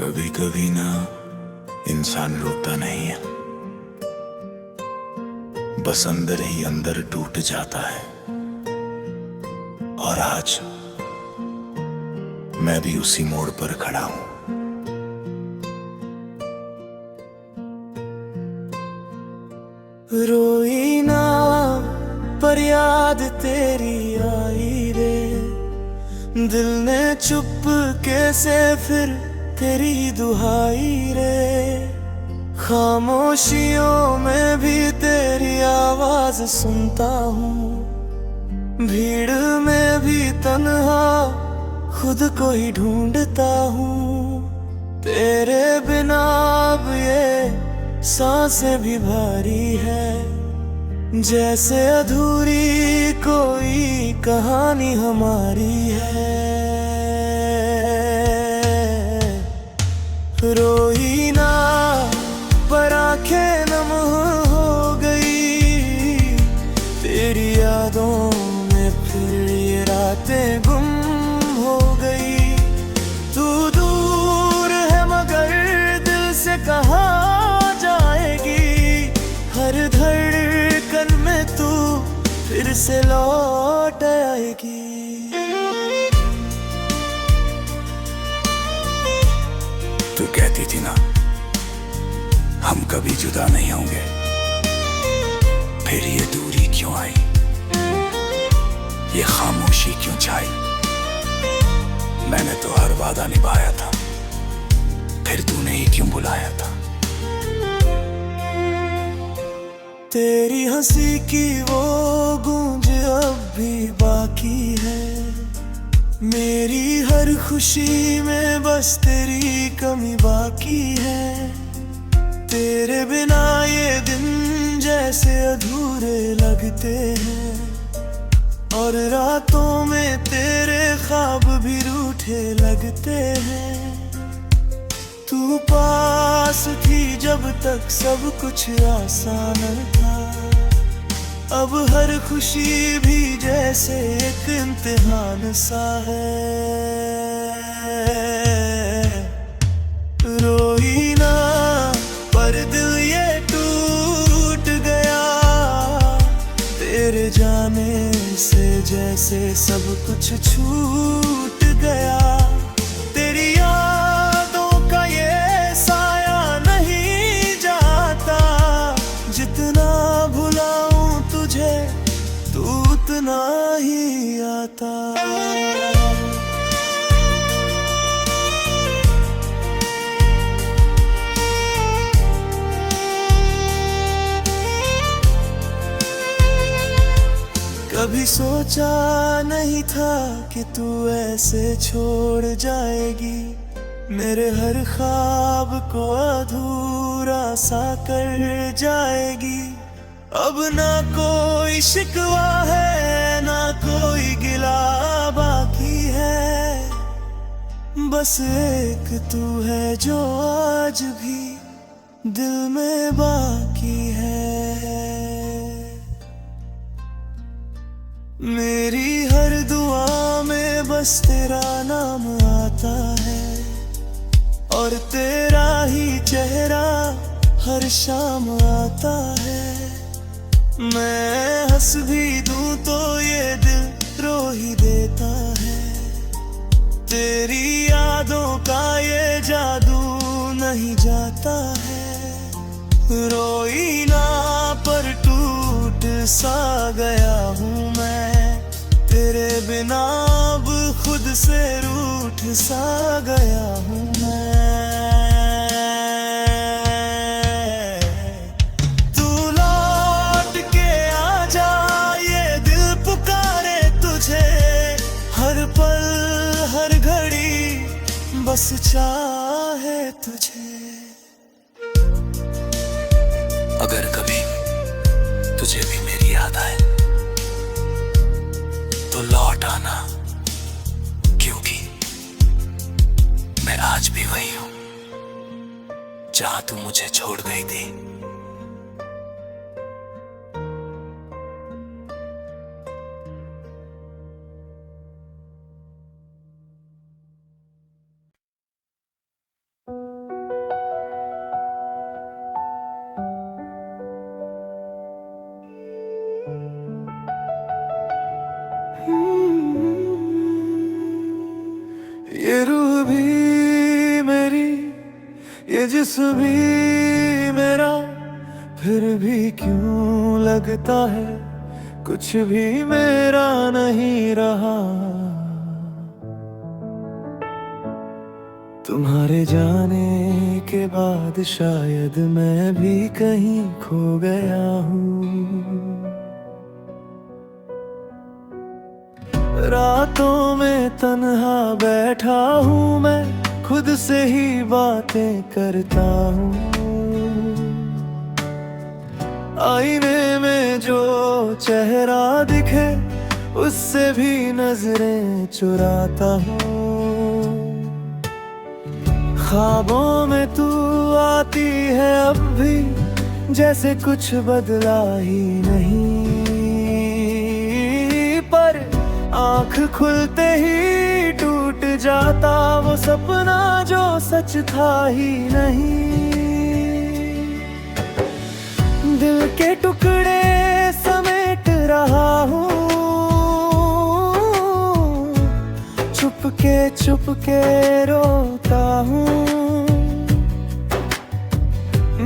कभी कभी ना इंसान रोता नहीं है, बस अंदर ही अंदर टूट जाता है। और आज मैं भी उसी मोड़ पर खड़ा हूं। रोई ना पर याद तेरी आई रे, दिल ने चुप कैसे फिर तेरी दुहाई रे। खामोशियों में भी तेरी आवाज सुनता हूँ, भीड़ में भी तन्हा खुद को ही ढूंढता हूँ। तेरे बिना अब ये सांसें भी भारी है, जैसे अधूरी कोई कहानी हमारी है। रोई ना पर आंखें नम हो गई, तेरी यादों में फिर ये रातें गुम हो गई। तू दूर है मगर दिल से कहाँ जाएगी, हर धड़कन में तू फिर से लौट आएगी। तू कहती थी ना हम कभी जुदा नहीं होंगे, फिर ये दूरी क्यों आई, ये खामोशी क्यों छाई। मैंने तो हर वादा निभाया था, फिर तूने ही क्यों बुलाया था। तेरी हंसी की वो गूंज अब भी बाकी है, मेरी हर खुशी में बस तेरी कमी बाकी है। तेरे बिना ये दिन जैसे अधूरे लगते हैं, और रातों में तेरे ख्वाब भी रूठे लगते हैं। तू पास थी जब तक सब कुछ आसान था, अब हर खुशी भी जैसे एक इम्तिहान सा है। रोई ना पर दिल ये टूट गया, तेरे जाने से जैसे सब कुछ छूट गया। तेरी यादों का ये साया नहीं जाता, जितना भुलाऊं तुझे तू उतना ही आता। कभी सोचा नहीं था कि तू ऐसे छोड़ जाएगी, मेरे हर ख्वाब को अधूरा सा कर जाएगी। अब ना कोई शिकवा है ना कोई गिला बाकी है, बस एक तू है जो आज भी दिल में बाकी है। मेरी हर दुआ में बस तेरा नाम आता है, और तेरा ही चेहरा हर शाम आता है। मैं हंस भी दूं तो ये दिल रो ही देता है, तेरी यादों का ये जादू नहीं जाता है। रोई ना पर टूट सा गया हूँ मैं, तेरे बिना अब खुद से रूठ सा गया हूँ मैं। तू लौट के आ जा, ये दिल पुकारे तुझे, हर पल हर घड़ी बस चाहे तुझे। अगर कभी तुझे भी मेरी याद आए तो लौट आना, क्योंकि मैं आज भी वही हूं जहां तू मुझे छोड़ गई थी। ये रूह भी मेरी, ये जिस्म भी मेरा, फिर भी क्यों लगता है कुछ भी मेरा नहीं रहा। तुम्हारे जाने के बाद शायद मैं भी कहीं खो गया हूँ। रातों में तन्हा बैठा हूँ मैं, खुद से ही बातें करता हूँ। आईने में जो चेहरा दिखे उससे भी नजरें चुराता हूँ। ख्वाबों में तू आती है अब भी, जैसे कुछ बदला ही नहीं, पर आँख खुलते ही टूट जाता वो सपना जो सच था ही नहीं। दिल के टुकड़े समेट रहा हूँ, चुप के रोता हूँ।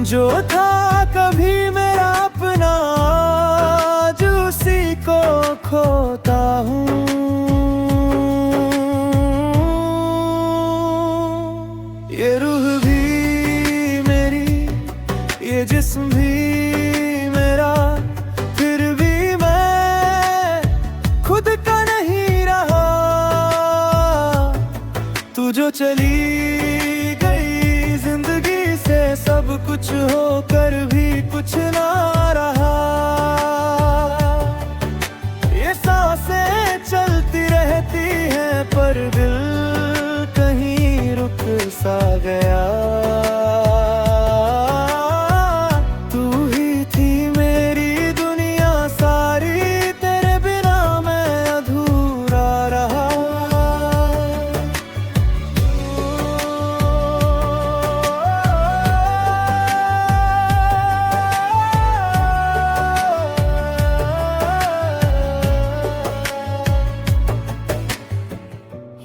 जो था कभी मेरा अपना, आज उसी को खोता हूँ। ये रूह भी मेरी, ये जिस्म भी मेरा, फिर भी मैं खुद का नहीं रहा। तू जो चली गई जिंदगी से, सब कुछ होकर भी कुछ ना रहा। ये सांसें चलती रहती हैं पर दिल कहीं रुक सा गया। तू ही थी मेरी दुनिया सारी, तेरे बिना मैं अधूरा रहा।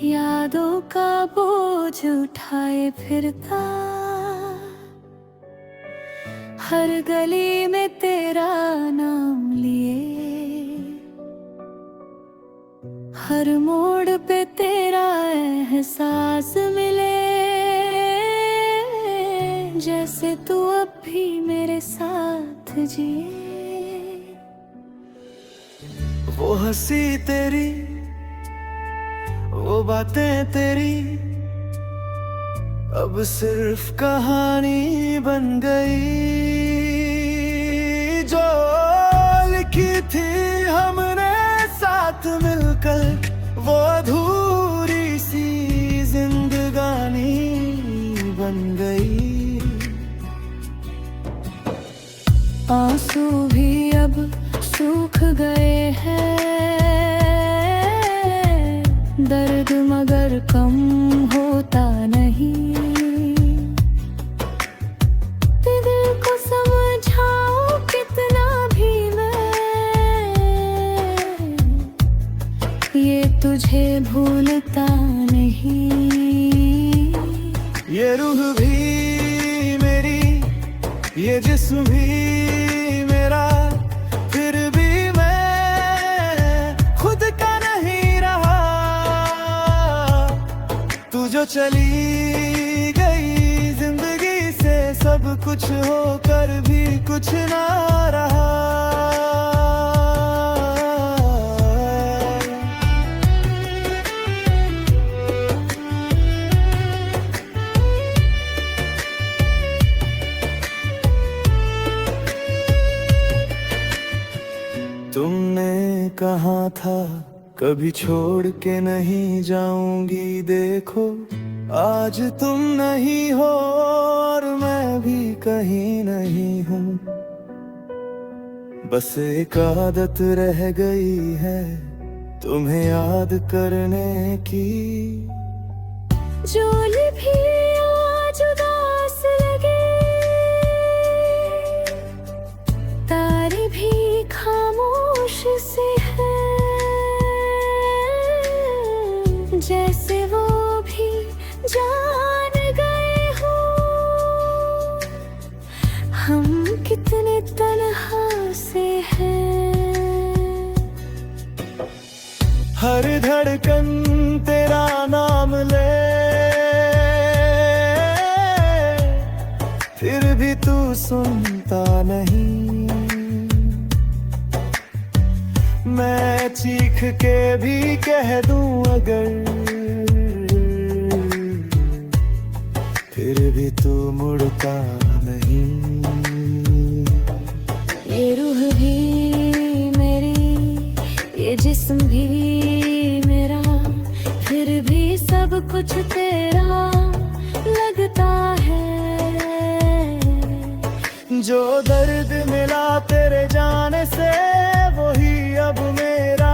यादों का बोझ उठाए फिरता, हर गली में तेरा नाम लिए, हर मोड़ पे तेरा एहसास मिले, जैसे तू अब भी मेरे साथ जिए। वो हंसी तेरी, वो बातें तेरी, अब सिर्फ कहानी बन गई। जो लिखी थी हमने साथ मिलकर, वो अधूरी सी जिंदगानी बन गई। आंसू भी अब सूख गए हैं, दर्द मगर कम होता नहीं। दिल को समझाऊं कितना भी मैं, ये तुझे भूलता नहीं। ये रूह भी मेरी, ये जिस्म भी मेरा, फिर भी मैं खुद का नहीं रहा। तू जो चली गई जिंदगी से, सब कुछ होकर भी कुछ ना रहा। तुमने कहा था कभी छोड़ के नहीं जाऊंगी, देखो आज तुम नहीं हो और मैं भी कहीं नहीं हूँ। बस एक आदत रह गई है तुम्हें याद करने की। जोल भी आज उदास लगे, तारे भी खामोश से है, जैसे वो भी जान गए हो हम कितने तन्हा से हैं। हर धड़कन तेरा नाम ले, फिर भी तू सुनता नहीं। मैं चीख के भी कह दूं अगर, फिर भी तू मुड़ता नहीं। ये रूह भी मेरी, ये जिस्म भी मेरा, फिर भी सब कुछ तेरा लगता है। जो दर्द मिला तेरे जाने से, वही अब मेरा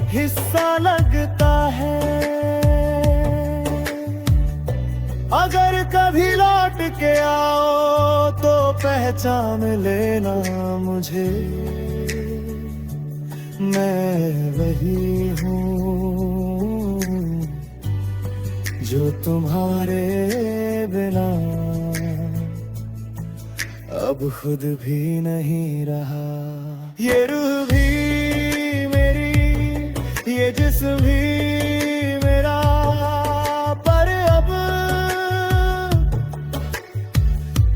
हिस्सा लगता है। अगर कभी लौट के आओ तो पहचान लेना मुझे, मैं वही हूँ जो तुम्हारे बिना अब खुद भी नहीं रहा। ये रूह भी मेरी, ये जिस्म भी मेरा, पर अब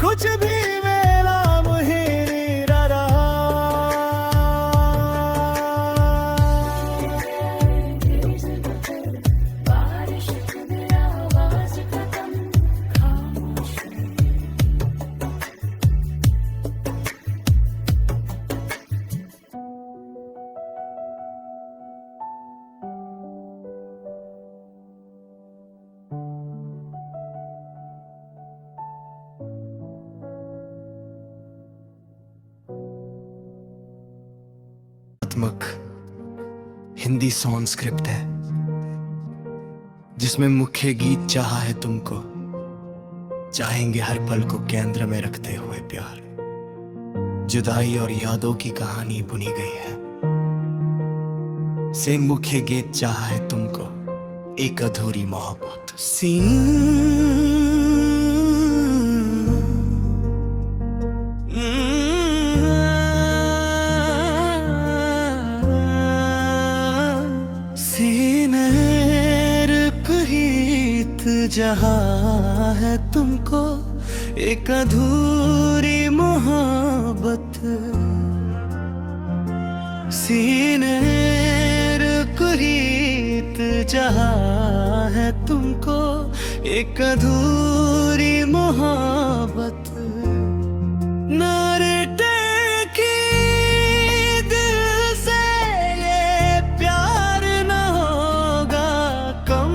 कुछ भी मेरा मुझे नहीं रहा। बारिश मेरा आवाज खत्म, खामोश। हिंदी सॉन्ग स्क्रिप्ट है जिसमें मुख्य गीत चाहा है तुमको, चाहेंगे हर पल को केंद्र में रखते हुए प्यार। जुदाई और यादों की कहानी बुनी गई है। से मुख्य गीत चाहा है तुमको, एक अधूरी मोहब्बत। जहाँ है तुमको एक अधूरी मोहब्बत, सीने रुकरीत जहाँ है तुमको एक अधूरी मोहब्बत। नारे टेकी दिल से ये प्यार न होगा कम,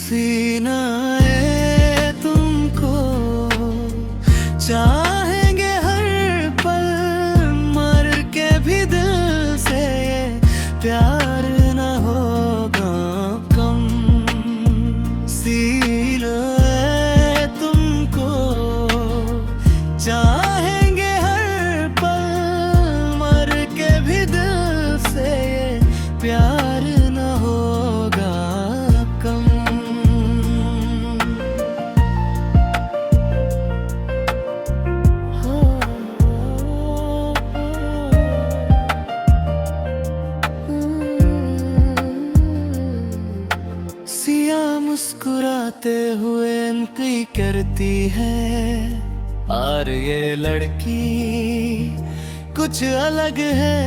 सीना है तुमको चाहेंगे हर पल, मर के भी दिल से ये प्यार न होगा कम। सीना है तुमको चाहेंगे हर पल, मर के भी दिल से ये प्यार न होगा कम। सिया मुस्कुराते हुए इनकी करती है, और ये लड़की कुछ अलग है।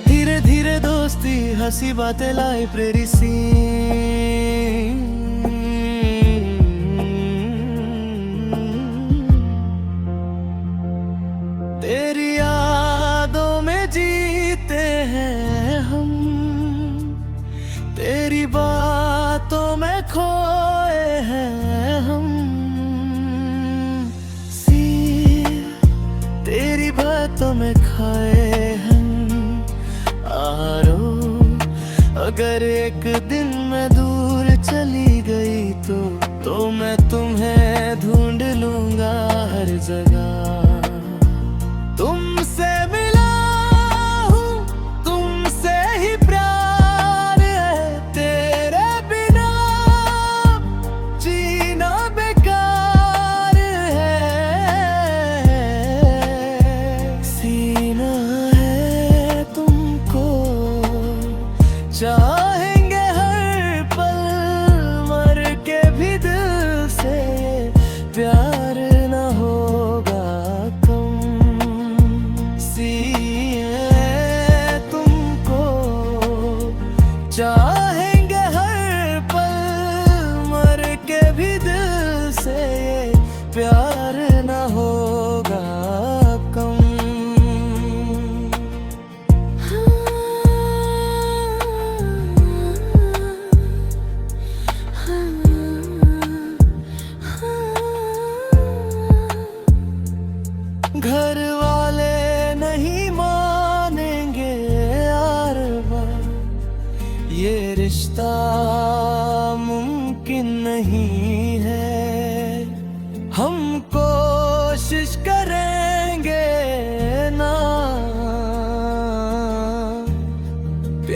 धीरे धीरे दोस्ती हंसी बातें लाई प्रेरी सी, तेरी यादों में जीते हैं हम, तेरी बातों में खोए हैं हम। तेरी बातों में खाए हम आरो, अगर एक दिन मैं दूर चली गई तो मैं तुम्हें ढूंढ लूंगा हर जगह। तुमसे मिला हूँ, तुमसे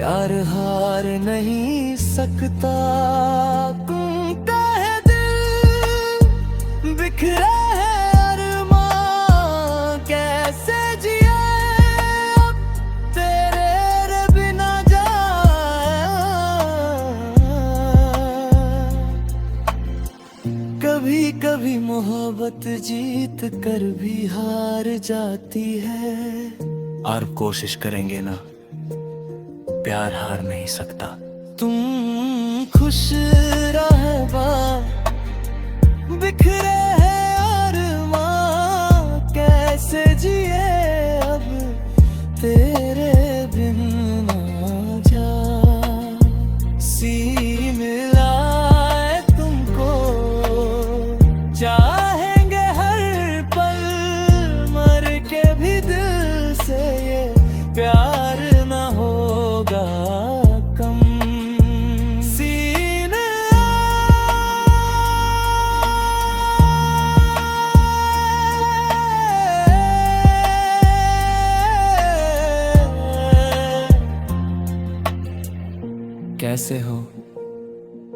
प्यार हार नहीं सकता। टूटा है दिल, बिखरा है अरमां, कैसे जिए अब तेरे बिना कभी कभी मोहब्बत जीत कर भी हार जाती है। और कोशिश करेंगे ना, प्यार हार नहीं सकता। तुम खुश रहबा, बिखरे है अरमां, कैसे जिए अब तेरे बिन ना जा। सी मिलाए तुमको चाहेंगे हर पल, मर के भी दिल से ये प्यार न होगा कम। सीने कैसे हो?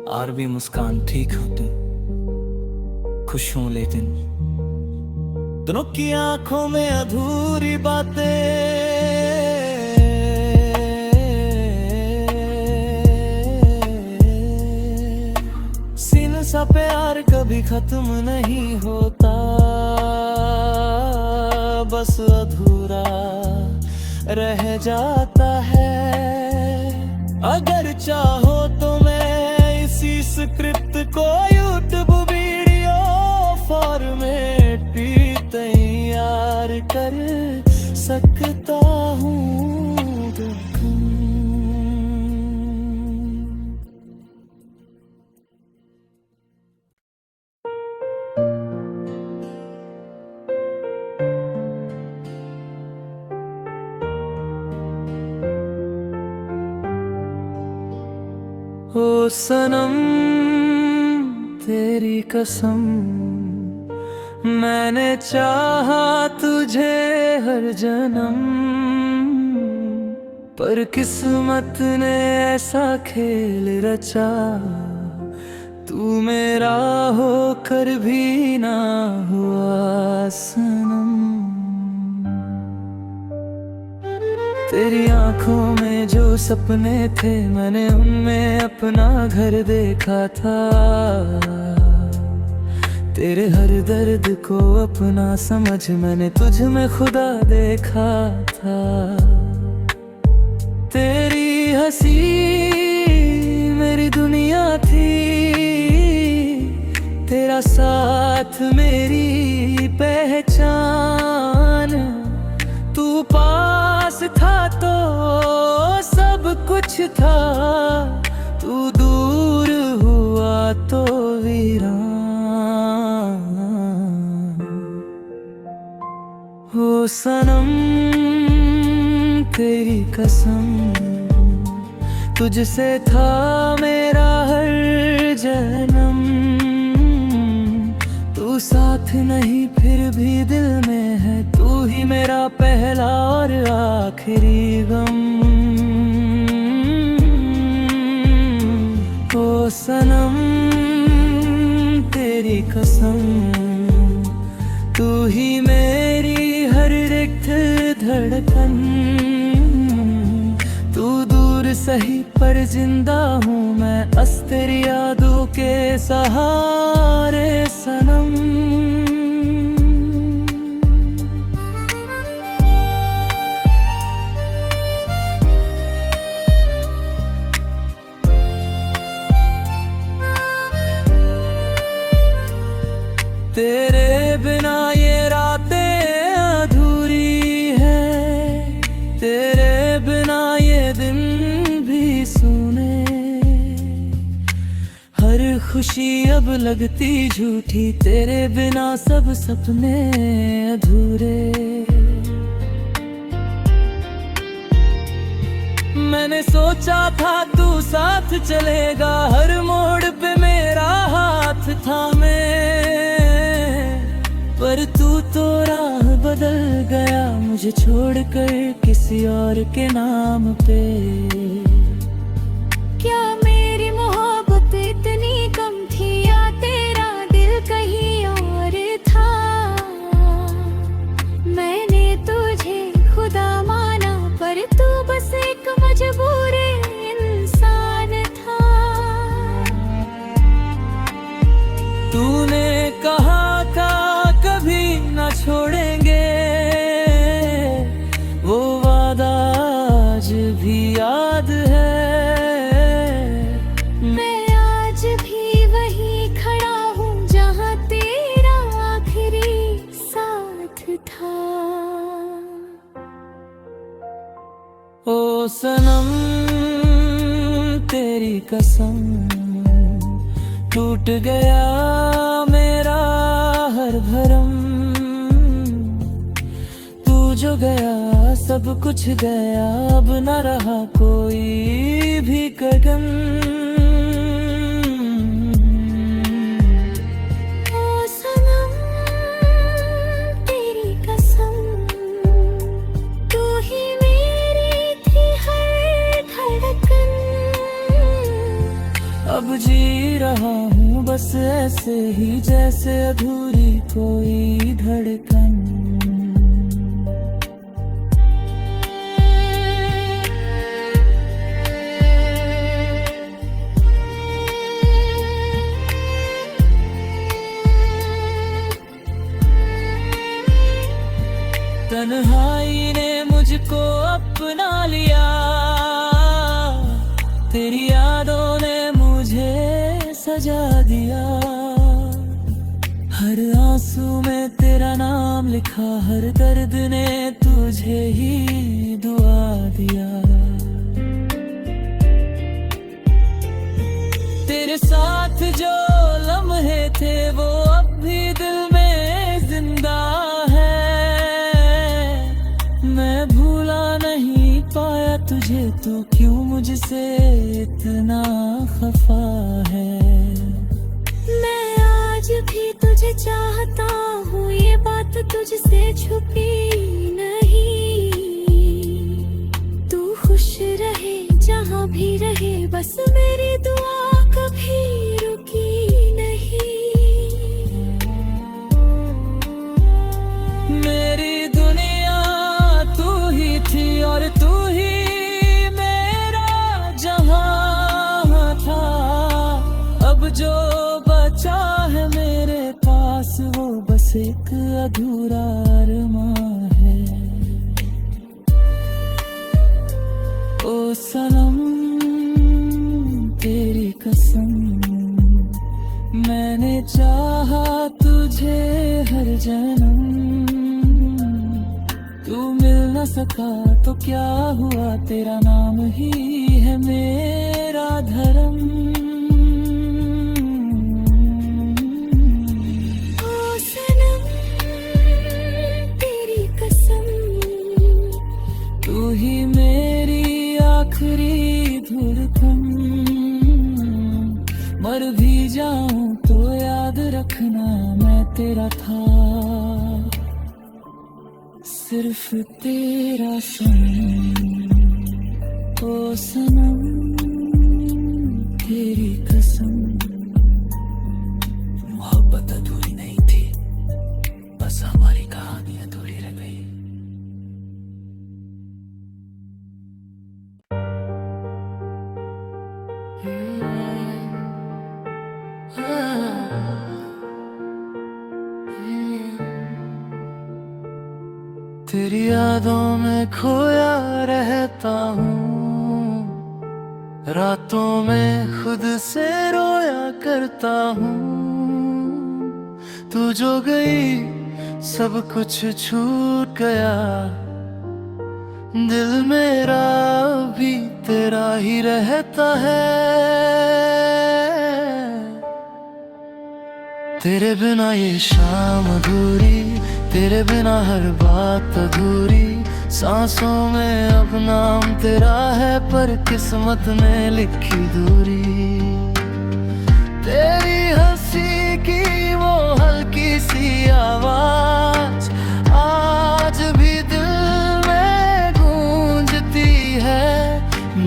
और भी मुस्कान ठीक हो तुम? खुश हूं लेकिन दोनों की आंखों में अधूरी बातें, सीने सा प्यार कभी खत्म नहीं होता, बस अधूरा रह जाता है। अगर चाहो तो मैं इसी स्क्रिप्ट को यूट्यूब वीडियो फॉर्मेट भी तैयार कर सकता हूँ। ओ सनम तेरी कसम, मैंने चाहा तुझे हर जन्म, पर किस्मत ने ऐसा खेल रचा, तू मेरा होकर भी ना हुआ सनम। तेरी आंखों में जो सपने थे, मैंने उनमें अपना घर देखा था, तेरे हर दर्द को अपना समझ मैंने तुझ में खुदा देखा था। तेरी हंसी मेरी दुनिया थी, तेरा साथ मेरी पहचान, तू पास था तो सब कुछ था, तू दूर हुआ तो वीरान। हो सनम तेरी कसम, तुझसे था मेरा हर जन्म, तू साथ नहीं फिर भी दिल में है, तू ही मेरा पहला और आखिरी गम। ओ सनम तेरी कसम, तू ही मेरी हर रिक्त धड़कन, तू दूर सही पर जिंदा हूँ मैं, बस तेरी यादों के सहारे सनम। तेरे बिना ये रातें अधूरी है, तेरे बिना ये दिन भी सुने, हर खुशी अब लगती झूठी, तेरे बिना सब सपने अधूरे। मैंने सोचा था तू साथ चलेगा, हर मोड़ पे मेरा हाथ थामे, पर तू तो राह बदल गया मुझे छोड़कर किसी और के नाम पे। भी याद है। मैं आज भी वहीं खड़ा हूँ जहाँ तेरा आखिरी साथ था। ओ सनम तेरी कसम, टूट गया मेरा हर भरम। तू जो गया सब कुछ गया, अब न रहा कोई भी गगन। ओ सनम तेरी कसम, तू ही मेरी थी हर धड़कन। अब जी रहा हूँ बस ऐसे ही जैसे अधूरी कोई धड़कन। तन्हाई ने मुझको अपना लिया, तेरी यादों ने मुझे सजा दिया। हर आंसू में तेरा नाम लिखा, हर दर्द ने तुझे ही दुआ दिया। तेरे साथ जो लम्हे थे वो अब भी दिल में जिंदा है। मैं भूला नहीं पाया तुझे, तू क्यों मुझसे इतना खफा है। मैं आज भी तुझे चाहता हूँ, ये बात तुझसे छुपी नहीं। तू खुश रहे जहाँ भी रहे, बस मेरी दुआ कभी रुकी नहीं। मेरी दुनिया तू ही थी और तू ही मेरा जहां था। अब जो बचा है मेरे पास वो बस एक अधूरा अरमां है। ओ सनम तेरी कसम, मैंने चाहा तुझे हर जन्म। तू मिल न सका तो क्या हुआ, तेरा नाम ही है मेरा धर्म। ओ सनम तेरी कसम, तू ही मेरी आखिरी धड़कन। मर भी जाऊं तो याद रखना मैं तेरा था, सिर्फ तेरा सनम। ओ सनम तेरी कसम। मोहब्बत अधूरी नहीं थी, बस हमारी कहानी अधूरी रह गई। तेरी यादों में खोया रहता हूँ, रातों में खुद से रोया करता हूँ। तू जो गई सब कुछ छूट गया, दिल मेरा भी तेरा ही रहता है। तेरे बिना ये शाम अधूरी, तेरे बिना हर बात अधूरी। सांसों में अब नाम तेरा है, पर किस्मत ने लिखी दूरी। तेरी हंसी की वो हल्की सी आवाज आज भी दिल में गूंजती है।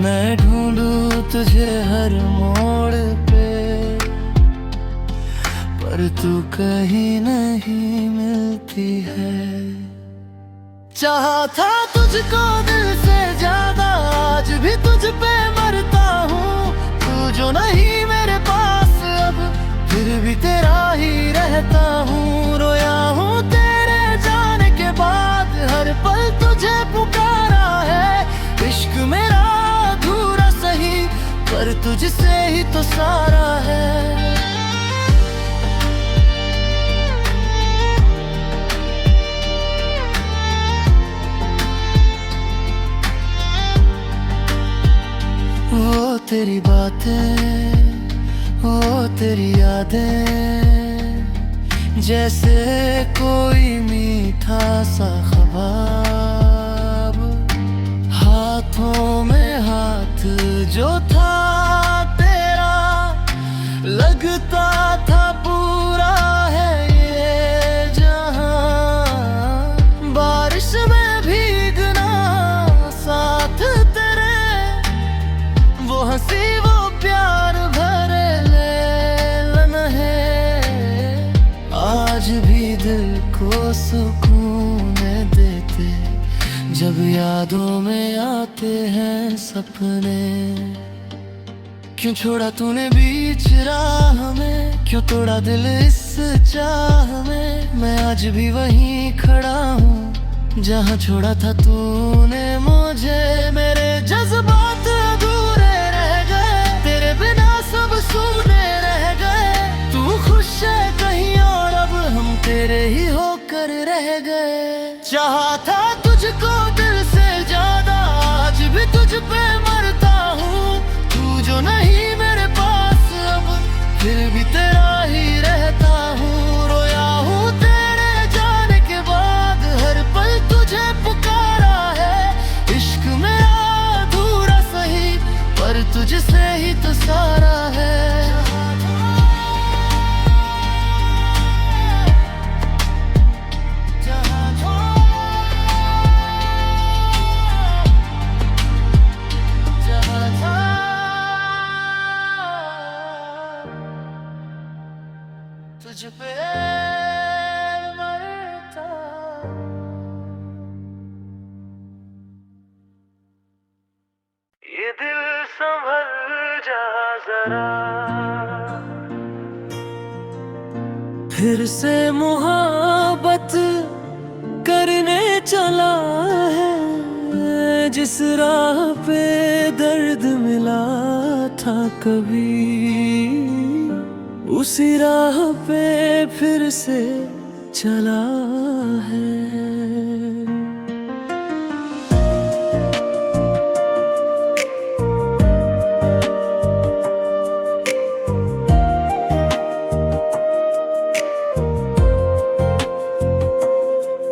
मैं ढूंढूं तुझे हर मोड़ पे, पर तू कहीं नहीं मिलती है। चाहा था तुझको दिल से ज्यादा, आज भी तुझ पे मरता हूँ। तू जो नहीं मेरे पास अब, फिर भी तेरा ही रहता हूँ। रोया हूँ तेरे जाने के बाद, हर पल तुझे पुकारा है। इश्क मेरा तुझसे ही तो सारा है। वो तेरी बातें, वो तेरी यादें, जैसे कोई मीठा सा ख्वाब। हाथों में हाथ जो था तेरा, लगता था पूरा है ये जहां। बारिश में भीगना साथ तेरे, वो हंसी वो प्यार भरे लेलन है। आज भी दिल को सुकून देते, जब यादों में आते हैं सपने। क्यों छोड़ा तूने बीच राह में, क्यों तोड़ा दिल इस चाह में। मैं आज भी वहीं खड़ा हूँ जहाँ छोड़ा था तूने मुझे। मेरे जज्बात अधूरे रह गए, तेरे बिना सब सुने रह गए। तू खुश है कहीं और, अब हम तेरे ही होकर रह गए। चाहा था तुझको दिल से ज्यादा, आज भी तुझ पे मरता हूँ। तू जो नहीं मेरे पास अब, फिर भी तेरा ही रहता हूँ। रोया हूँ तेरे जाने के बाद, हर पल तुझे पुकारा है। इश्क मेरा अधूरा सही, पर तुझसे ही तो सारा है। तुझ पे मरता। ये दिल संभल जा जरा, फिर से मोहब्बत करने चला है। जिस राह पे दर्द मिला था कभी, उसी राह पे फिर से चला है।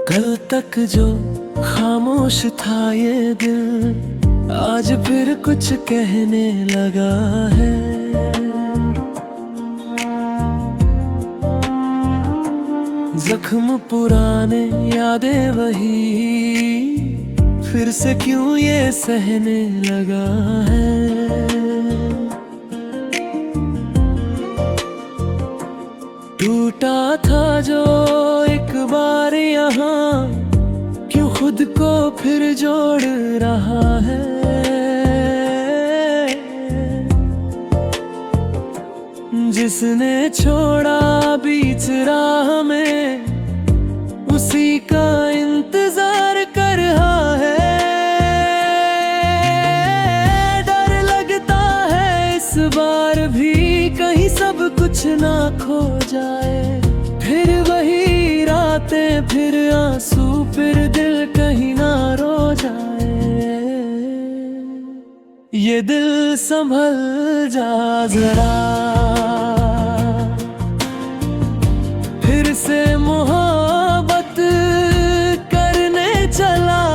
कल तक जो खामोश था ये दिल, आज फिर कुछ कहने लगा है। जख्म पुराने यादें वही, फिर से क्यों ये सहने लगा है। टूटा था जो एक बार यहाँ, क्यों खुद को फिर जोड़ रहा है। जिसने छोड़ा बीच राह में, उसी का इंतजार कर रहा है। डर लगता है इस बार भी कहीं सब कुछ ना खो जाए। फिर वही रातें, फिर आंसू, फिर दिल कहीं ना रो जाए। ये दिल संभल जा जरा, फिर से मोहब्बत करने चला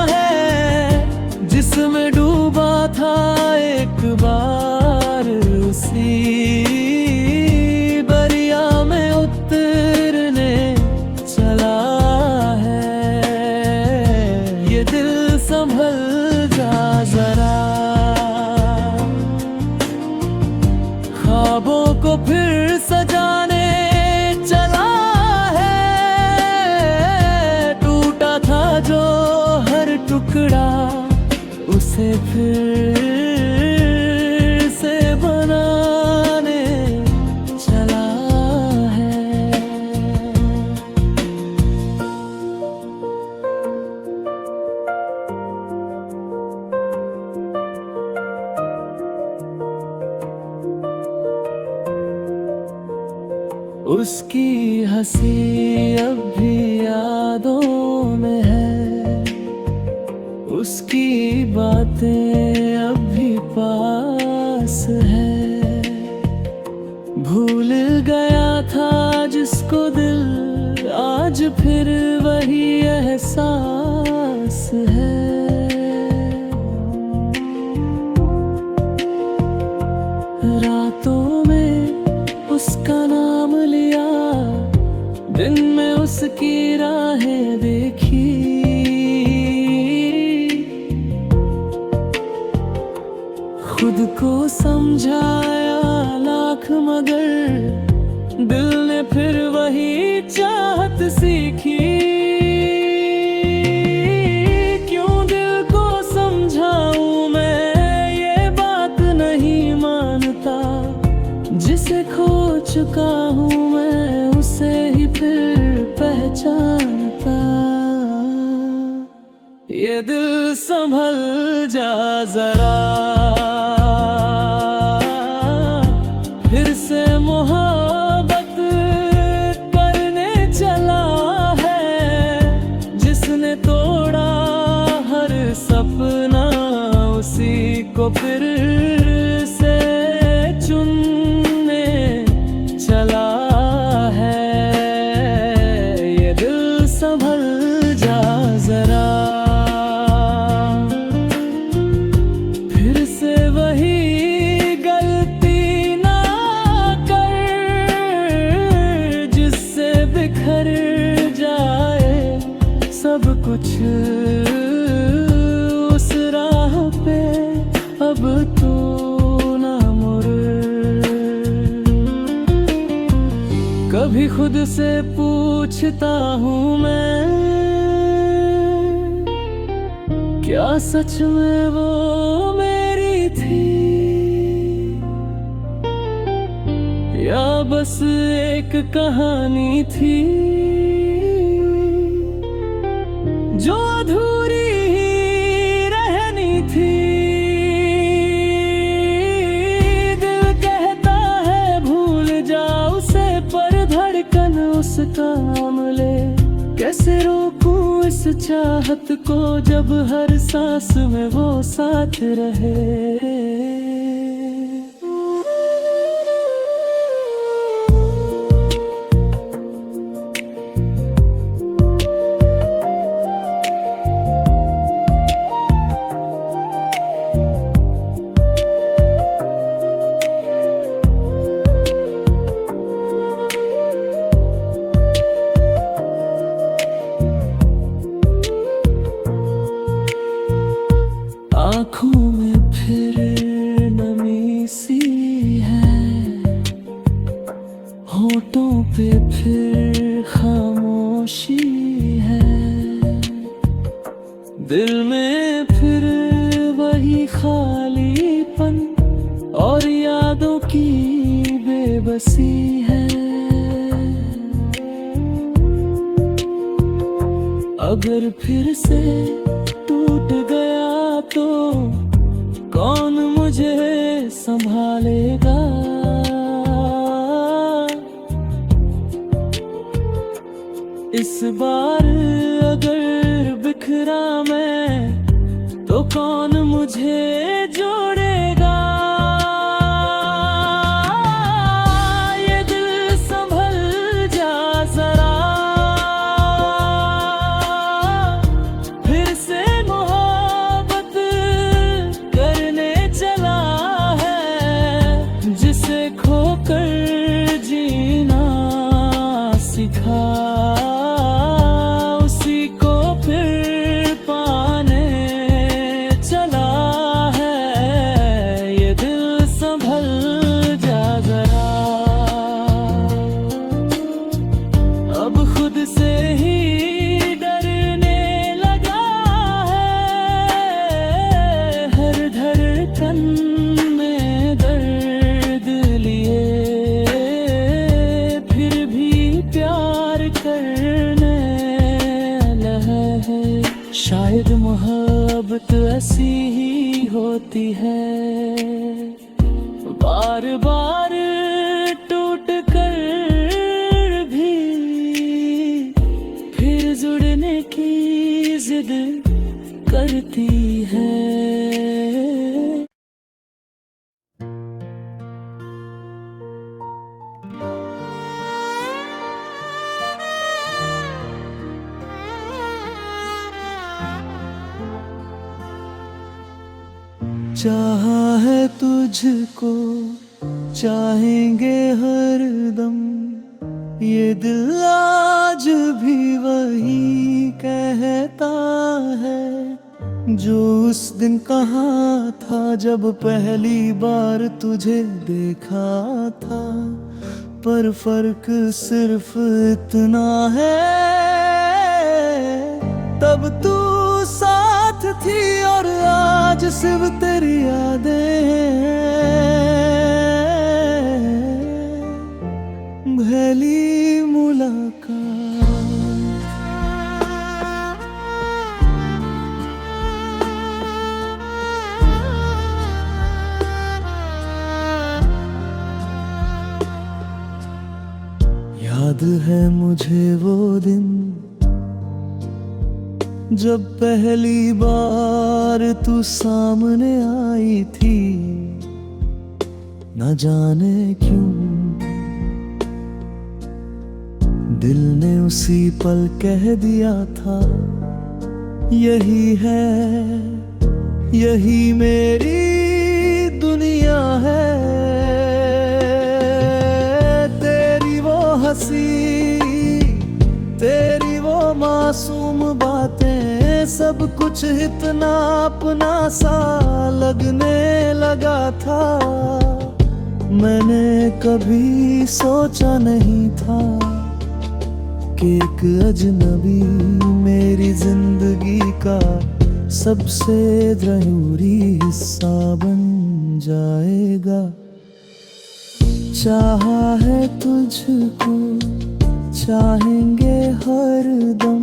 है। जिसमें डूबा था एक बार, उसी दरिया में उतरने चला है। ये दिल संभल जा जरा, ख्वाबों को फिर सजाने चला है। टूटा था जो हर टुकड़ा, उसे फिर से बनाने चला है। उसकी हंसी अब भी यादों में है, उसकी बातें अब भी पास है। भूल गया था जिसको दिल, आज फिर वही एहसास है। रातों में उसका नाम लिया, दिन में उसकी राहें देखी। खुद को समझाया लाख मगर दिल ने फिर वही चाहत सीखी। क्यों दिल को समझाऊं मैं, ये बात नहीं मानता। जिसे खो चुका हूँ मैं, उसे ही फिर पहचानता। ये दिल संभल जा जरा, फिर से मोहब्बत करने चला है। जिसने तोड़ा हर सपना, उसी को फिर से चुनने चला है। ये दिल संभल जा जरा, फिर से वही बिखर जाए सब कुछ उस राह पे। अब तो ना मुड़। कभी खुद से पूछता हूँ मैं, क्या सच में वो मेरी थी, या बस एक कहानी थी जो अधूरी ही रहनी थी। दिल कहता है भूल जा उसे, पर धड़कन उसका नाम ले। कैसे रोकूं इस चाहत को, जब हर सांस में वो साथ रहे। आँखों में फिर नमी सी है, होठों पे फिर खामोशी है। दिल में फिर वही खालीपन और यादों की बेबसी है। अगर फिर से टूट गया तो कौन मुझे संभालेगा। इस बार अगर बिखरा मैं, तो कौन मुझे जोड़ेगा। ये दिल संभल जा जरा, फिर से मोहब्बत करने चला है। जिसे खोकर जीना सिखा, उसी को फिर पाने चला है। ये दिल संभल जा जरा, अब खुद से ही डरने लगा है। हर धड़कन में दर्द लिए, फिर भी प्यार करने लगा है। शायद मोहब्बत ऐसी ही होती है, बार बार टूट कर चाहा है तुझको, चाहेंगे हरदम, ये दिल आज भी वही कहता है जो उस दिन कहा था जब पहली बार तुझे देखा था। पर फर्क सिर्फ इतना है, तब तू साथ थी और आज सिर्फ तेरी यादें हैं। पहली मुलाकात। याद है मुझे वो दिन जब पहली बार तू सामने आई थी। न जाने क्यों दिल ने उसी पल कह दिया था, यही है, यही मेरी दुनिया है। तेरी वो हंसी, तेरी वो मासूम बातें, सब कुछ इतना अपना सा लगने लगा था। मैंने कभी सोचा नहीं था कि एक अजनबी मेरी जिंदगी का सबसे जरूरी हिस्सा बन जाएगा। चाहा है तुझको, चाहेंगे हरदम,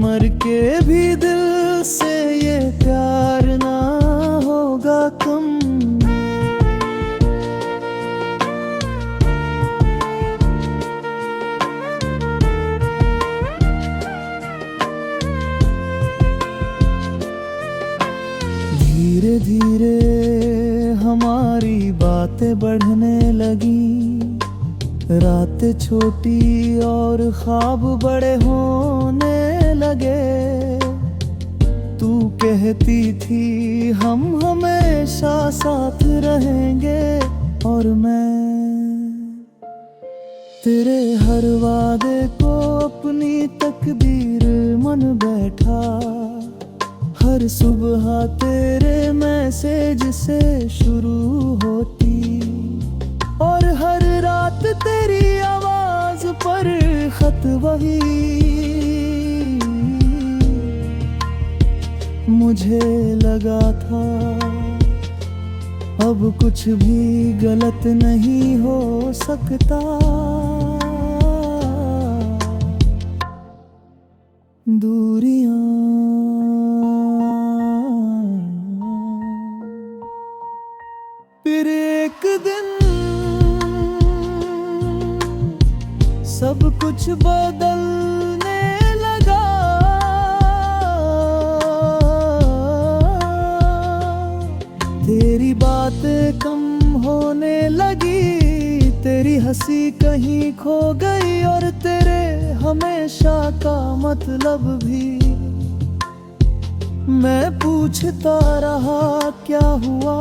मर के भी दिल से ये प्यार ना होगा कम। धीरे धीरे हमारी बातें बढ़ने लगी, रातें छोटी और ख्वाब बड़े होने लगे। तू कहती थी हम हमेशा साथ रहेंगे, और मैं तेरे हर वादे को अपनी तकदीर मन बैठा। हर सुबह तेरे मैसेज से शुरू होती, और हर रात तेरी आवाज पर खत वही। मुझे लगा था अब कुछ भी गलत नहीं हो सकता। दूरियां फिर एक दिन सब कुछ बदलने लगा। तेरी बातें कम होने लगी, तेरी हंसी कहीं खो गई, और तेरे हमेशा का मतलब भी। मैं पूछता रहा क्या हुआ,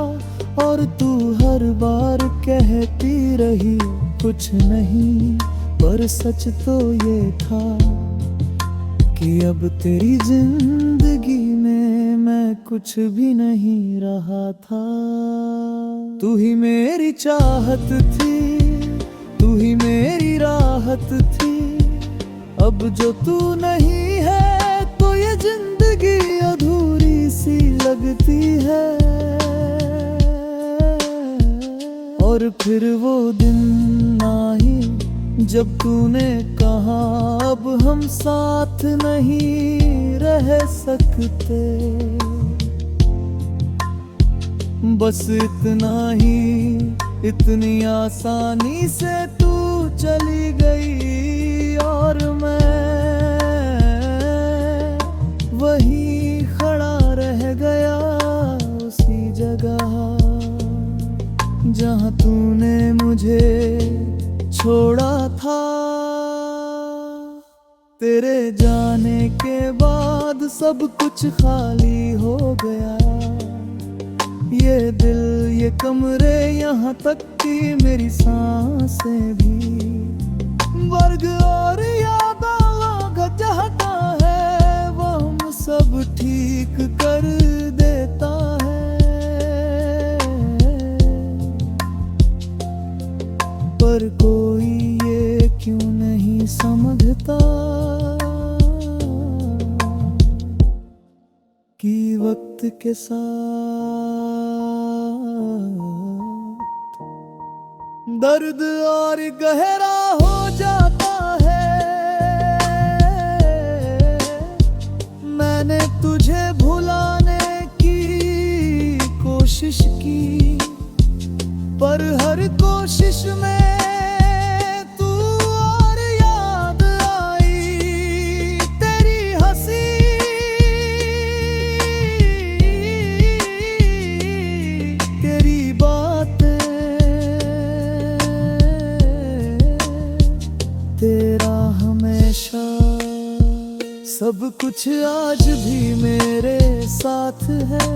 और तू हर बार कहती रही कुछ नहीं। पर सच तो ये था कि अब तेरी जिंदगी में मैं कुछ भी नहीं रहा था। तू ही मेरी चाहत थी, तू ही मेरी राहत थी। अब जो तू नहीं है तो ये जिंदगी अधूरी सी लगती है। और फिर वो दिन आई जब तूने कहा अब हम साथ नहीं रह सकते। बस इतना ही, इतनी आसानी से तू चली गई, और मैं वहीं खड़ा रह गया उसी जगह जहां तूने मुझे छोड़ा था। तेरे जाने के बाद सब कुछ खाली हो गया। ये कमरे यहाँ तक कि मेरी सांसें भी वर्ग और यादों घटाता है, वो हम सब ठीक कर देता है। पर कोई ये क्यों नहीं समझता कि वक्त के साथ दर्द और गहरा हो जाता है। मैंने तुझे भुलाने की कोशिश की, पर हर कोशिश में तू और याद आई तेरी हंसी, तेरी बातें, तेरा हमेशा। सब कुछ आज भी मेरे साथ है,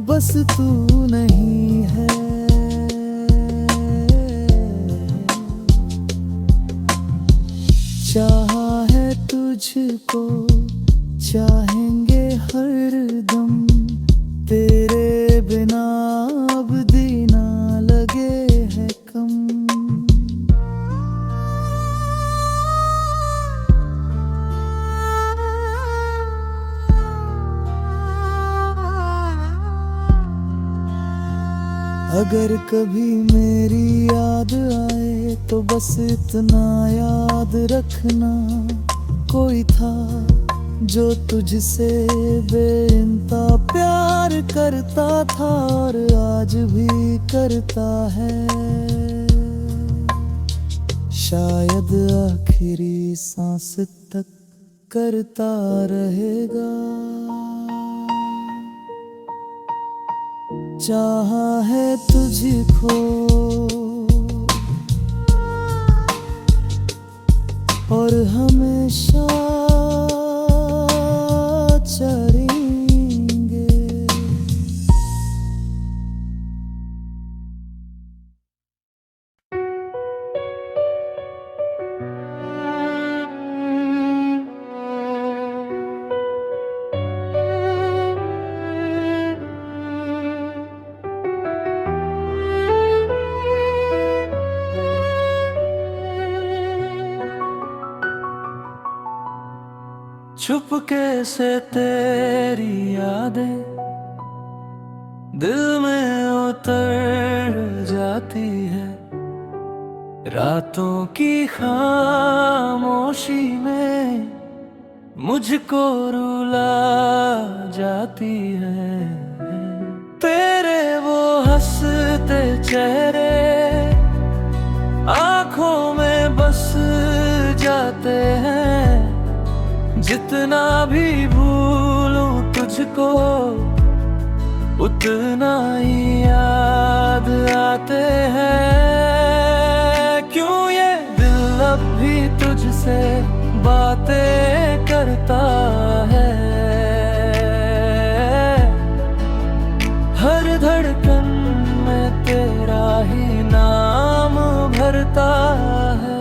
बस तू नहीं है। चाहा है तुझको, चाहेंगे हर दम, तेरे बिना अब दीना लगे है कम। अगर कभी मेरी याद आए तो बस इतना याद रखना, कोई था जो तुझसे बेइंता प्यार करता था और आज भी करता है। शायद आखिरी सांस तक करता रहेगा। चाहा है तुझको और हमेशा चलेंगे। चुपके से तेरी यादें दिल में उतर जाती है, रातों की खामोशी में मुझको रुला जाती है। तेरे वो हंसते चेहरे आँखों में बस जाते हैं, जितना भी भूलूं तुझको उतना ही याद आते हैं। क्यों ये दिल अब भी तुझसे बातें करता है, हर धड़कन में तेरा ही नाम भरता है।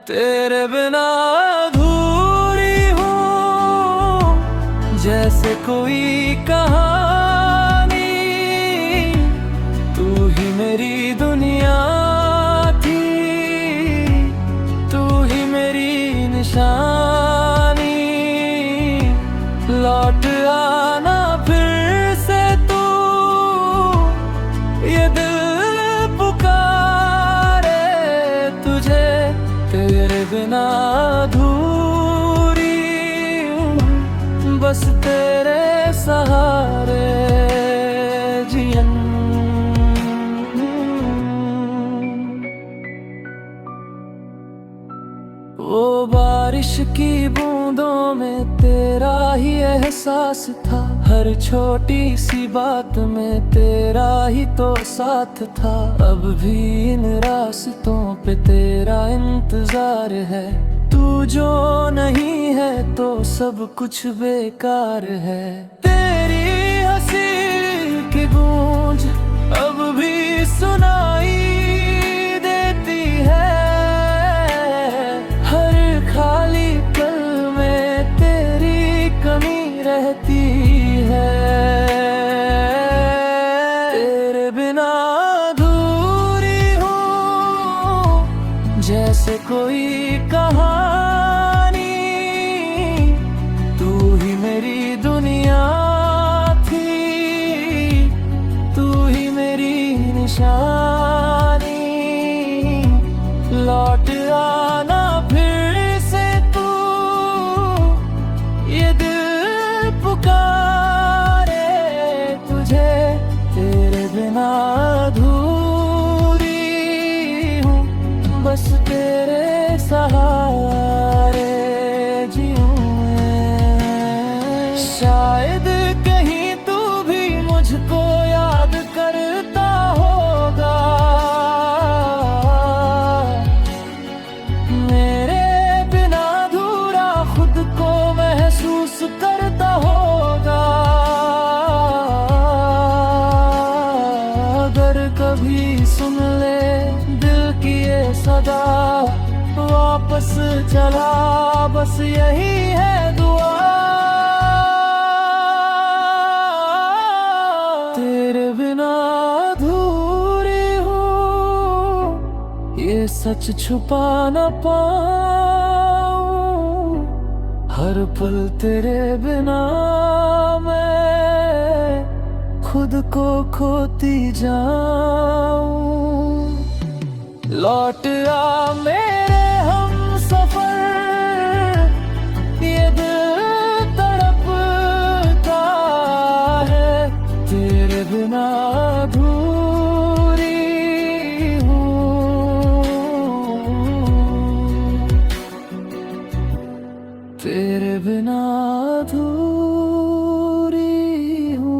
तेरे बिना अधूरी हूँ जैसे कोई कहानी, तू ही मेरी दुनिया थी, तू ही मेरी निशानी। लौट आना फिर से तू, ये दिल पुकारे तुझे। तेरे बिना अधूरी हूँ, बस तेरे सहारे जियन। वो बारिश की बूंदों में तेरा ही एहसास था, हर छोटी सी बात में तेरा ही तो साथ था। अब भी इन रास्तों पे तेरा इंतजार है, तू जो नहीं है तो सब कुछ बेकार है। तेरी हंसी की गूंज अब भी सुनाई देती है, हर खाली पल में तेरी कमी रहती है। तेरे बिना अधूरी हूँ जैसे कोई कहानी, तू ही मेरी दुनिया थी, तू ही मेरी निशानी। लौट आना फिर से तू, ये दिल पुकारे तुझे। तेरे बिना अधूरी हूँ, बस तेरे सहारे जीऊं मैं। शायद कहीं तू भी मुझको याद करता होगा, मेरे बिना अधूरा खुद को महसूस करता होगा। अगर कभी सुन ले दिल की ये सदा, वापस चला बस यही है दुआ। तेरे बिना अधूरी हूँ, ये सच छुपा न पाऊं। हर पल तेरे बिना मैं खुद को खोती जाऊं। लौट आ मेरे हम सफर, ये दिल तड़पता है। तेरे बिना अधूरी हूँ, तेरे बिना अधूरी हूँ।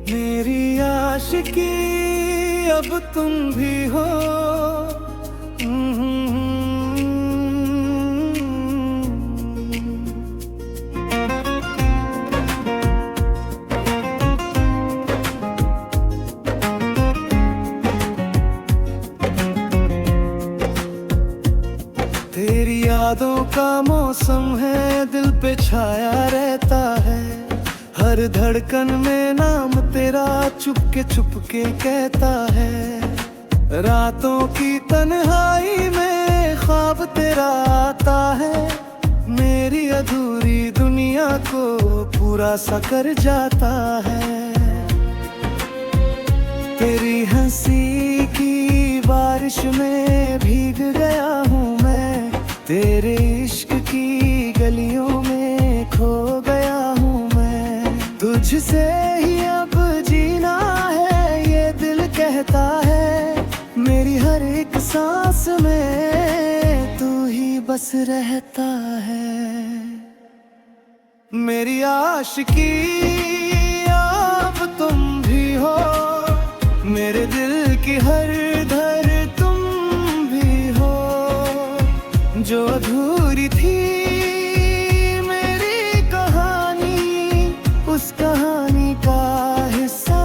मेरी आशिकी अब तुम भी हो। तेरी यादों का मौसम है, दिल पे छाया रहता है। हर धड़कन में नाम तेरा चुपके कहता है। रातों की तन्हाई में ख्वाब तेरा आता है, मेरी अधूरी दुनिया को पूरा सा कर जाता है। तेरी हंसी की बारिश में भीग गया हूँ मैं, तेरे इश्क की गलियों में खो गया हूँ मैं। तुझसे ही अब जीना है ये दिल कहता है, मेरी हर एक सांस में तू ही बस रहता है। मेरी आशिकी अब तुम भी हो, मेरे दिल की हर धर तुम भी हो। जो अधूरी थी मेरी कहानी, उस कहानी का हिस्सा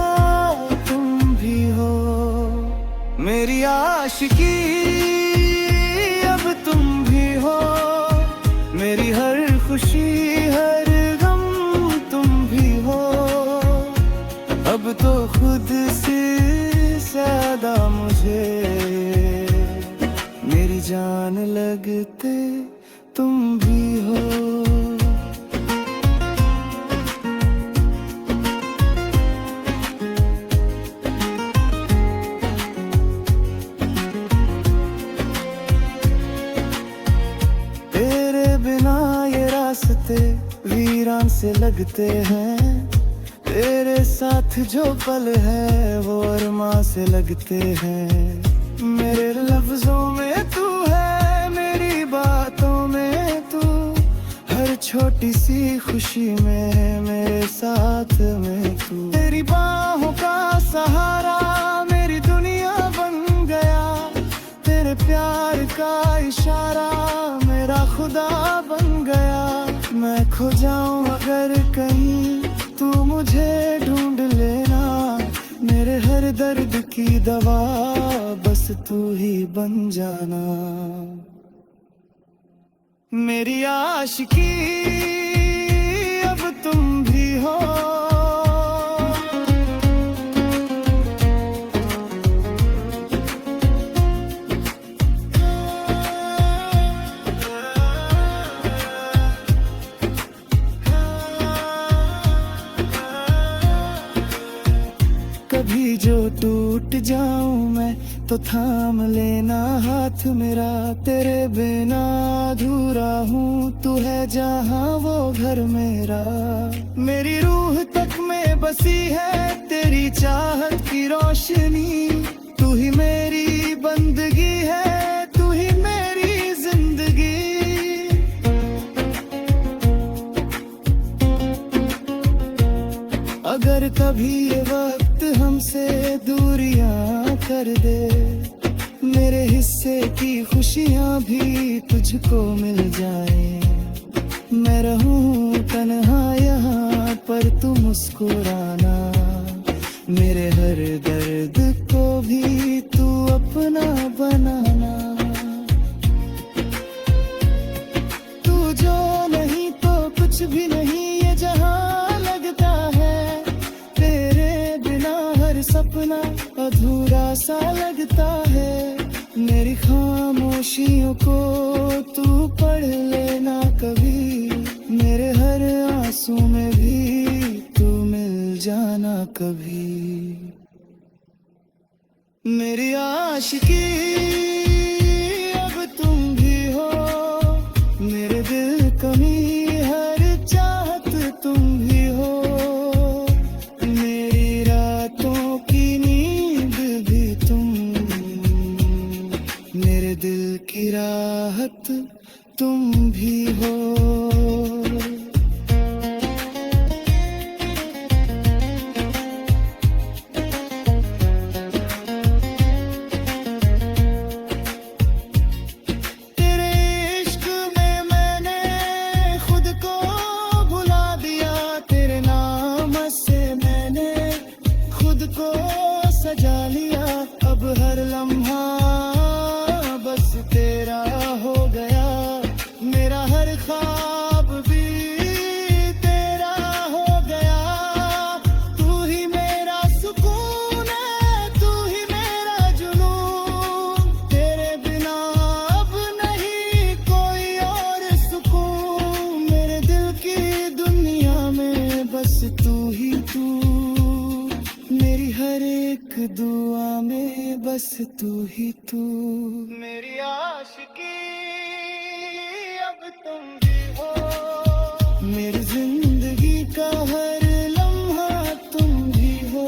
तुम भी हो। मेरी आशिकी अब तुम भी हो, मेरी हर खुशी हर गम तुम भी हो। अब तो खुद से ज्यादा मुझे मेरी जान लगते तुम भी हो। तेरे बिना ये रास्ते वीरान से लगते हैं, तेरे साथ जो पल है वो अरमा से लगते हैं। मेरे लफ्जों में तू है, मेरी बातों में तू, हर छोटी सी खुशी में मेरे साथ में तू। तेरी बाहों का सहारा मेरी दुनिया बन गया, तेरे प्यार का इशारा मेरा खुदा बन गया। मैं खो जाऊं अगर कहीं तू मुझे ढूंढ लेना, मेरे हर दर्द की दवा बस तू ही बन जाना। मेरी आशिकी अब तुम भी हो, कभी जो टूट जाऊं मैं तो थाम लेना हाथ मेरा। तेरे बिना अधूरा हूँ, तू है जहाँ वो घर मेरा। मेरी रूह तक में बसी है तेरी चाहत की रोशनी, तू ही मेरी बंदगी है, तू ही मेरी जिंदगी। अगर कभी ये वक्त हमसे दूरियां कर दे, मेरे हिस्से की खुशियां भी तुझको मिल जाए। मैं रहूं तन्हा यहाँ पर तू मुस्कुराना, मेरे हर दर्द को भी तू अपना बनाना। तू जो नहीं तो कुछ भी नहीं ये जहां लगता है, तेरे बिना हर सपना अधूरा सा लगता है। मेरी खामोशियों को तू पढ़ लेना कभी, मेरे हर आंसू में भी तू मिल जाना कभी। मेरी आशिकी अब तुम भी हो, मेरे दिल कमी हर चाहत तुम भी हो। मेरी रातों की नींद भी तुम, मेरे दिल की राहत तुम भी हो। तेरे इश्क में मैंने खुद को भुला दिया, तेरे नाम से मैंने खुद को सजा लिया। अब हर लम्हा बस तेरा हो गया, मेरा हर ख्वाब भी तेरा हो गया। तू ही मेरा सुकून है, तू ही मेरा जुनून, तेरे बिना अब नहीं कोई और सुकून। मेरे दिल की दुनिया में बस तू ही तू, मेरी हर एक दुआ में बस तू ही तू। मेरी आशिकी अब तुम भी हो, मेरी जिंदगी का हर लम्हा तुम भी हो।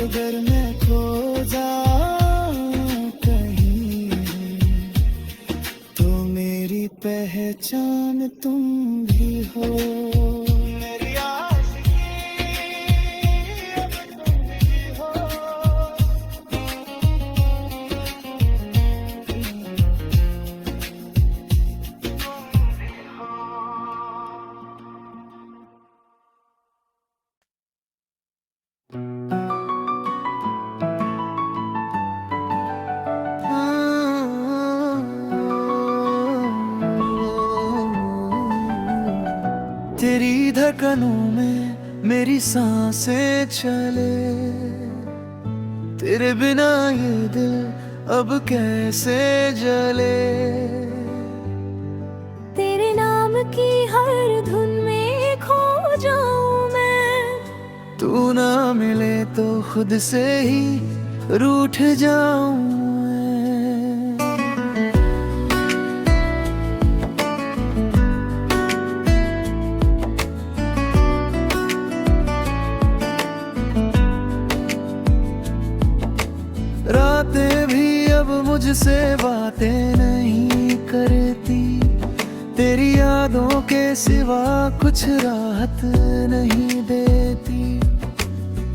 अगर मैं खो जाऊं कहीं तो मेरी पहचान तुम भी हो। मेरी आशिकी अब तुम भी हो। तेरी धड़कनों में मेरी सांसें चले, तेरे बिना ये दिल अब कैसे जले। तेरे नाम की हर धुन में खो जाऊं मैं, तू ना मिले तो खुद से ही रूठ जाऊं मैं। सिवा कुछ राहत नहीं देती।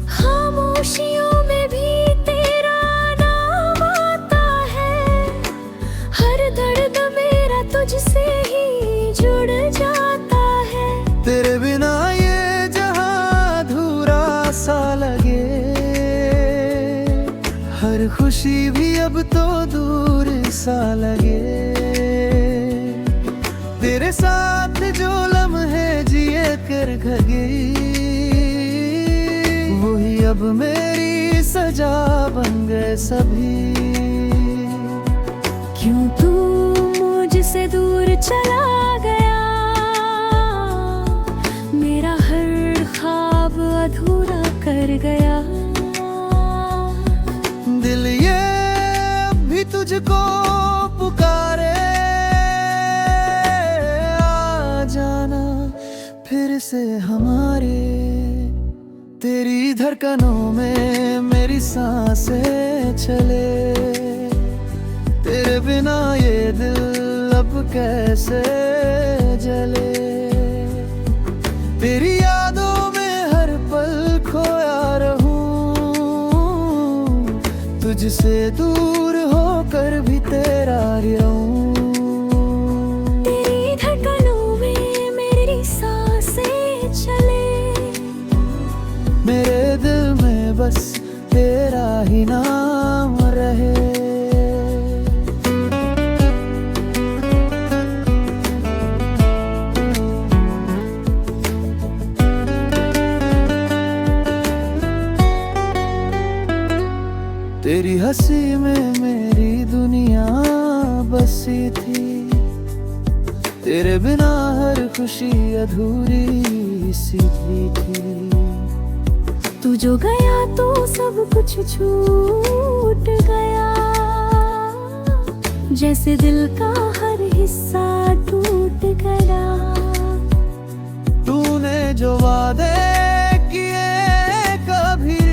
खामोशियों में भी तेरा नाम आता है, हर दर्द मेरा तुझसे ही जुड़ जाता है। तेरे बिना ये जहां अधूरा सा लगे, हर खुशी भी अब तो दूर सा लगे। तेरे साथ जो लम्हे जिए कर गई, वही अब मेरी सजा बन गए सभी। क्यों तू मुझसे दूर चला गया, मेरा हर ख्वाब अधूरा कर गया। दिल ये अब भी तुझको पुकारे, आ जाना फिर से हमारे। तेरी धड़कनों में मेरी सांसें चले, तेरे बिना ये दिल अब कैसे जले। तेरी यादों में हर पल खोया रहूं, तुझसे दूर होकर भी तेरा रहूं। तेरी धड़कनों में मेरी सांसें चले, मेरे दिल में बस तेरा ही नाम रहे। तेरी हंसी में मेरी दुनिया बसी थी, तेरे बिना हर खुशी अधूरी सी थी। तू जो गया तो सब कुछ छूट गया, जैसे दिल का हर हिस्सा टूट गया। तूने जो वादे किए कभी,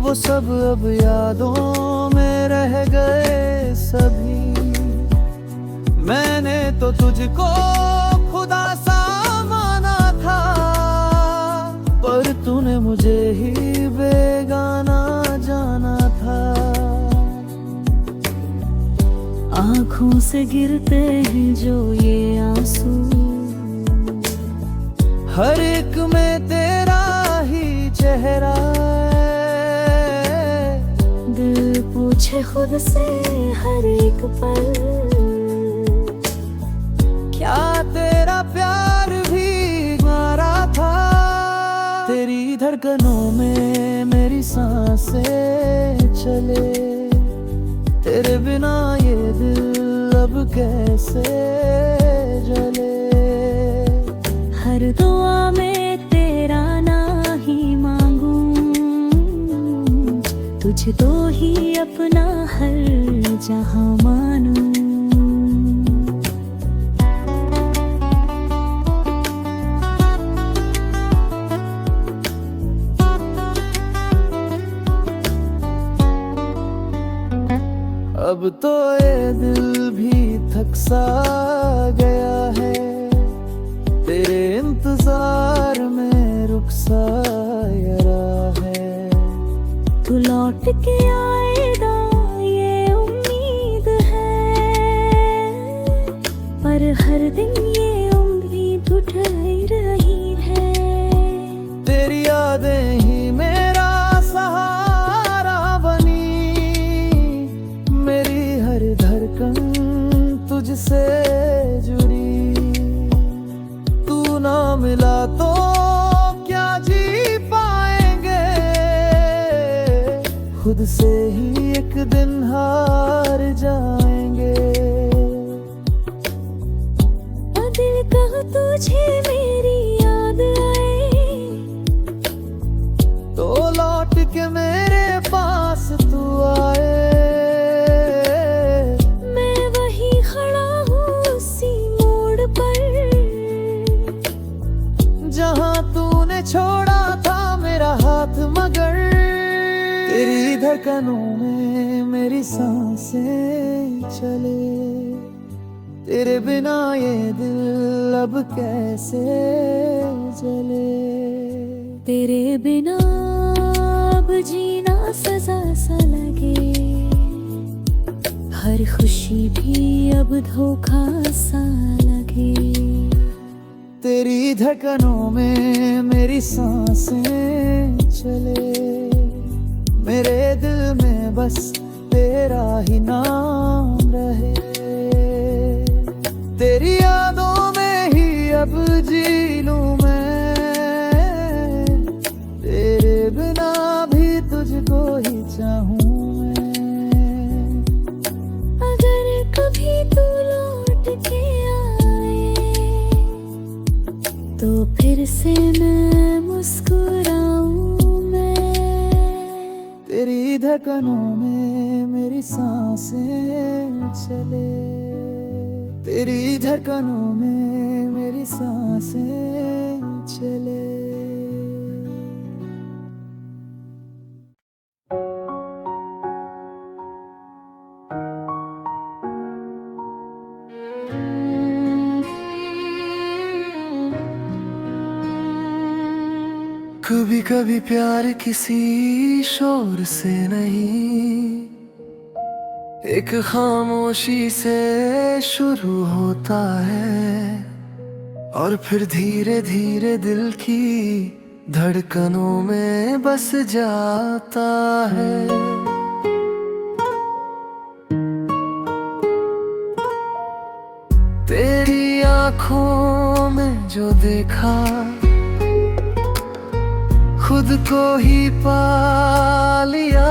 वो सब अब यादों में रह गए सभी। मैंने तो तुझको खुदा सा माना था, पर तूने मुझे ही बेगाना जाना था। आँखों से गिरते हैं जो ये आंसू, हर एक में तेरा ही चेहरा है। दिल पूछे खुद से हर एक पल, क्या तेरा प्यार भी मारा था। तेरी धड़कनों में मेरी सांसें चले, तेरे बिना ये दिल अब कैसे जले। हर दुआ में तेरा ना ही मांगूं, तुझे तो ही अपना हर जहां मानूं। अब तो ये दिल भी थक सा गया है, तेरे इंतजार में रुक सा रहा है। तू लौट के आएगा ये उम्मीद है, पर हर दिन ये उम्मीद उठ रही है। तेरी यादें ही मेरा सहारा बनी, मेरी हर धड़कन तुझसे जुड़ी। तू ना मिला तो क्या जी पाएंगे, खुद से ही एक दिन हार जाएंगे। दिल कहो तुझे मेरी याद आए, तो लौट के मेरे पास तू आए। मैं वही खड़ा हूँ उसी मोड़ पर, जहाँ तूने छोड़ा था मेरा हाथ मगर। तेरी धड़कनों में मेरी सांसें चले, तेरे बिना ये दिल अब कैसे जले। तेरे बिना अब जीना सजा सा लगे, हर खुशी भी अब धोखा सा लगे। तेरी धड़कनों में मेरी सांसें चले, मेरे दिल में बस तेरा ही नाम रहे। तेरी यादों में ही अब जी लूं मैं, तेरे बिना भी तुझको ही चाहूं मैं। अगर कभी तू लौट के आए तो फिर से मैं मुस्कुराऊं मैं। तेरी धड़कनों में मेरी सांसें चले, तेरी धड़कनों में मेरी सांसें चले। कभी कभी प्यार किसी शोर से नहीं, एक खामोशी से शुरू होता है और फिर धीरे धीरे दिल की धड़कनों में बस जाता है। तेरी आंखों में जो देखा, खुद को ही पा लिया।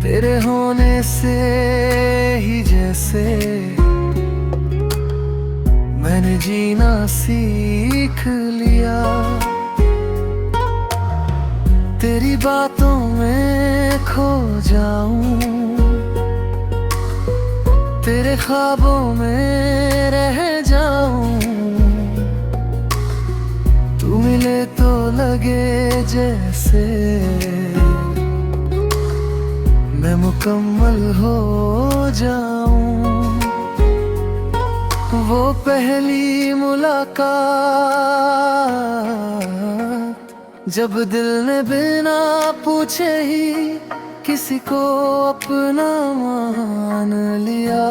तेरे होने से ही जैसे मैंने जीना सीख लिया। तेरी बातों में खो जाऊं, तेरे ख्वाबों में रह जाऊं। तू मिले तो लगे जैसे मैं मुकम्मल हो जाऊं। वो पहली मुलाकात जब दिल ने बिना पूछे ही किसी को अपना मान लिया।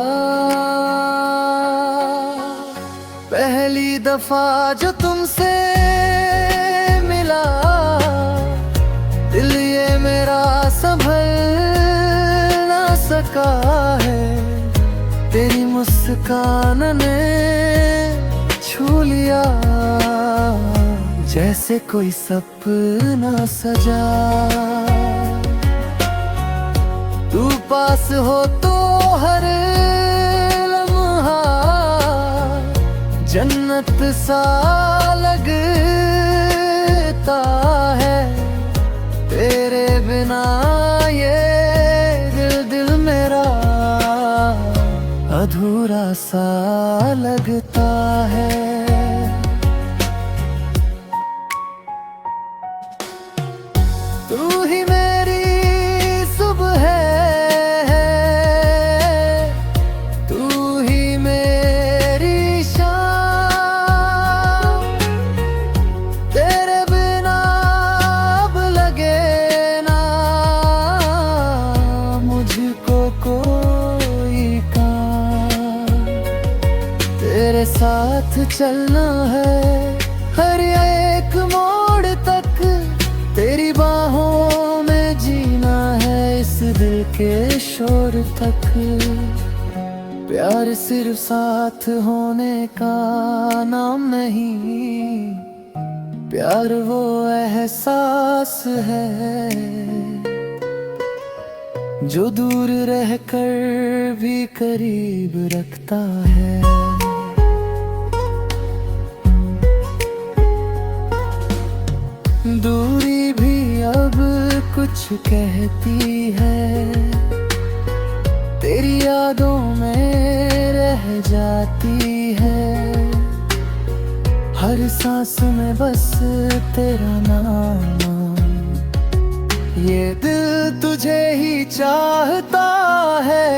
पहली दफा जो तुमसे मिला, दिल ये मेरा संभल ना सका है। तेरी मुस्कान ने छू लिया, जैसे कोई सपना सजा। तू पास हो तो हर लम्हा जन्नत सा लगता है। तेरे बिना ये दिल मेरा अधूरा सा लगता है। तू ही मेरी सुबह है, तू ही मेरी शाम। तेरे बिना अब लगे ना मुझको कोई काम। तेरे साथ चलना है हर एक मोड़ तक, तेरी बाहों में जीना है इस दिल के शोर तक। प्यार सिर्फ साथ होने का नाम नहीं, प्यार वो एहसास है जो दूर रहकर भी करीब रखता है। दूरी भी अब कुछ कहती है, तेरी यादों में रह जाती है। हर सांस में बस तेरा नाम, ये दिल तुझे ही चाहता है।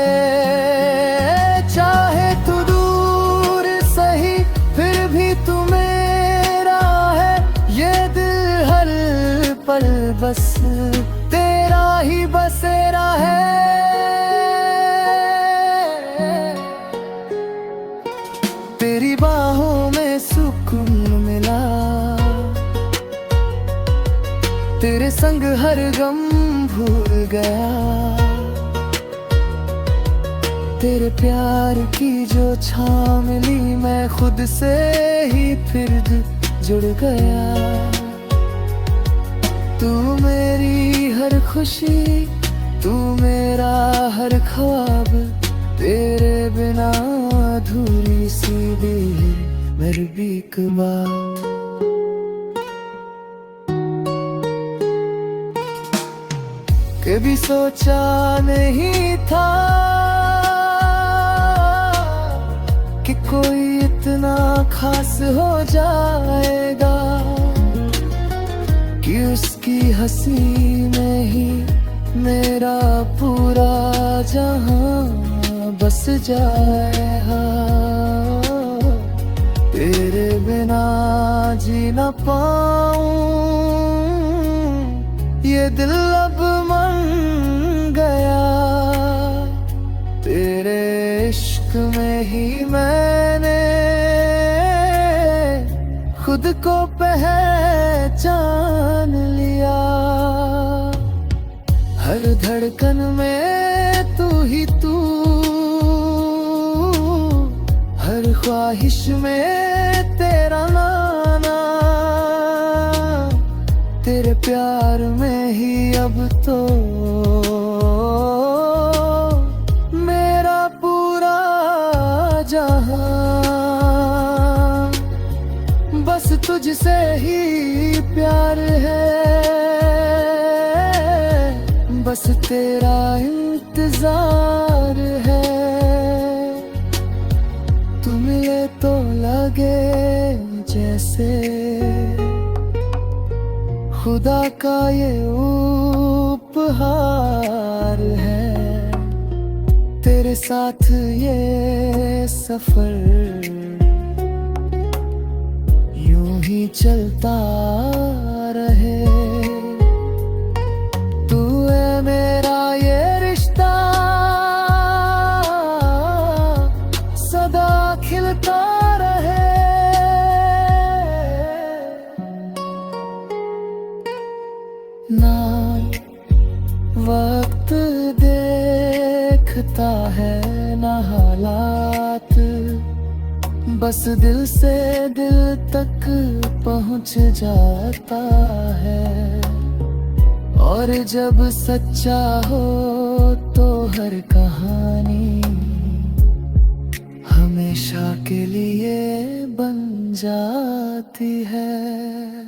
तेरे प्यार की जो छाँव मिली, मैं खुद से ही फिर जुड़ गया। तू मेरी हर खुशी, तू मेरा हर ख्वाब, तेरे बिना अधूरी सी भी मेरी भी एक बात। कभी सोचा नहीं था कि कोई इतना खास हो जाएगा, कि उसकी हंसी में ही मेरा पूरा जहां बस जाएगा। तेरे बिना जी न पाऊं, ये दिल अब मन गया। तेरे इश्क में ही मैंने खुद को पहचान लिया। हर धड़कन में तू ही तू, हर ख्वाहिश में तेरा नाना। तेरे प्यार में ही अब तो मेरा पूरा जहां बस तुझसे ही प्यार है। बस तेरा इंतजार है, तू मिले तो लगे जैसे खुदा का ये उपहार है। तेरे साथ ये सफर यूं ही चलता रहे। तू है मेरा ये रिश्ता, सदा खिलता रहे। ना वक्त देखता है ना हालात, बस दिल से दिल तक पहुंच जाता है। और जब सच्चा हो तो हर कहानी हमेशा के लिए बन जाती है।